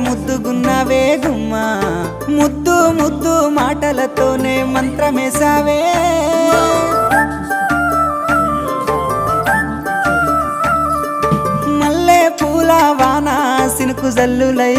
ముద్దుగున్నవే గుమ్మా ముద్దు ముద్దు మాటలతోనే మంత్రమేసావే మల్లె పూల వాన సినుకు జల్లులై